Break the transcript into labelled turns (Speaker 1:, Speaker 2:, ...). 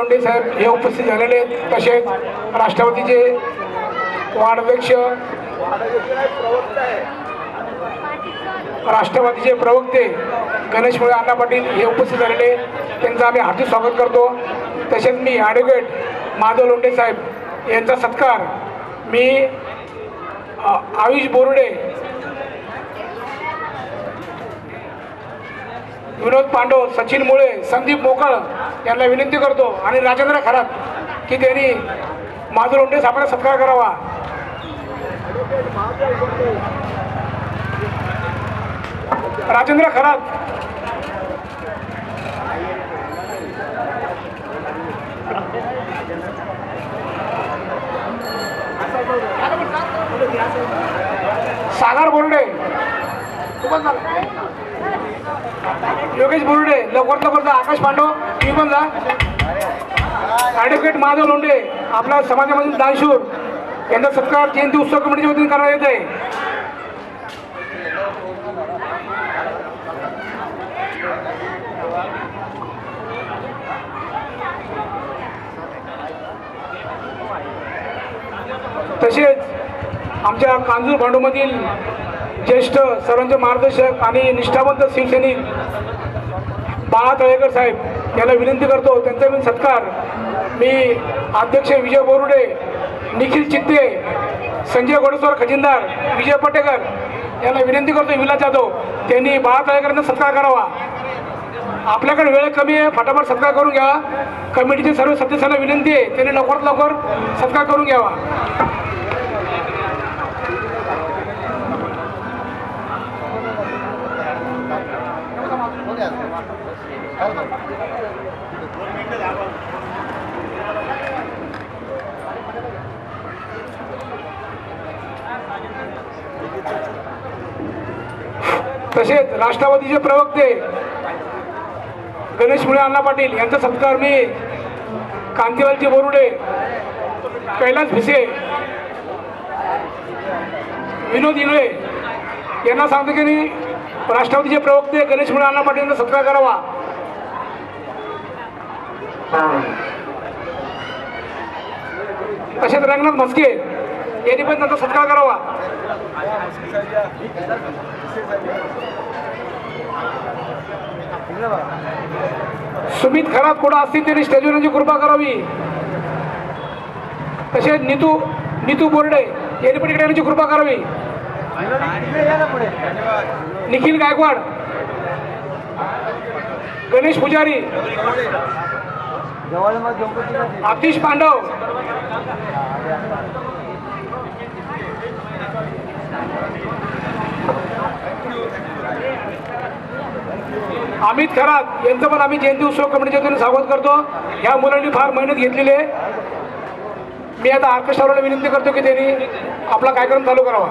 Speaker 1: लोंढे साहेब हे उपस्थित झालेले आहेत। तसेच राष्ट्रवादीचे वार्डाध्यक्ष राष्ट्रवादीचे प्रवक्ते गणेश मुळे अण्णा पाटील हे उपस्थित झालेले, त्यांचं आम्ही हार्दिक स्वागत करतो। तसेच मी ॲडव्होकेट माधव लोंढे साहेब यांचा सत्कार मी आयुष बोर्डे, विनोद पांडव, सचिन मुळे, संदीप मोकळ यांना विनंती करतो आणि राजेंद्र खरात की त्यांनी माधव लोंढे साहेबांचा सत्कार करावा। राजेंद्र खरात, सागर बोर्डे, योगेश बोर्डे, लवकर लवकर जा। आकाश पांडव तुम्ही पण जा। ॲडव्होकेट माधव लोंढे आपला समाजामधील दानशूर यांचा सत्कार जयंती उत्सव कमिटीच्या वतीने करण्यात येत आहे। तसेच आमच्या कांजूर भांडूमधील ज्येष्ठ सर्वांचे मार्गदर्शक आणि निष्ठावंत शिवसैनिक बाळा तळेकर साहेब यांना विनंती करतो, त्यांचा मी सत्कार मी अध्यक्ष विजय बोरुडे, निखिल चित्ते, संजय गोडेश्वर खजिनदार, विजय पटेकर यांना विनंती करतो, विलास जाधव त्यांनी बाळा तळेकरांचा सत्कार करावा। आपल्याकडे वेळ कमी आहे, फटाफट सत्कार करून घ्या। कमिटीचे सर्व सदस्यांना विनंती आहे त्यांनी लवकरात लवकर सत्कार करून घ्यावा। तसेच राष्ट्रवादीचे प्रवक्ते गणेश मुळे अण्णा पाटील यांचा सत्कार मी कांतीलालजी बोरुडे, कैलास भिसे, विनोद इंगळे यांना सांगतो की राष्ट्रवादीचे प्रवक्ते गणेश मुळे अण्णा पाटील यांचा सत्कार करावा। तसेच रंगनाथ म्हस्के यांनी पण त्यांचा सत्कार करावा। सुमित खरात कुठं असतील त्यांनी स्टेजवर यांची कृपा करावी। तसेच नीतू बोर्डे यांनी पण इकडे यांची कृपा करावी। निखिल गायकवाड, गणेश पुजारी, आतिश पांडव, अमित खरात यांचं पण आम्ही जयंती उत्सव कमिटीच्या वतीने स्वागत करतो। ह्या मुलांनी फार मेहनत घेतलेली आहे। मी आता आकाश सावराला विनंती करतो की त्यांनी आपला कार्यक्रम चालू करावा।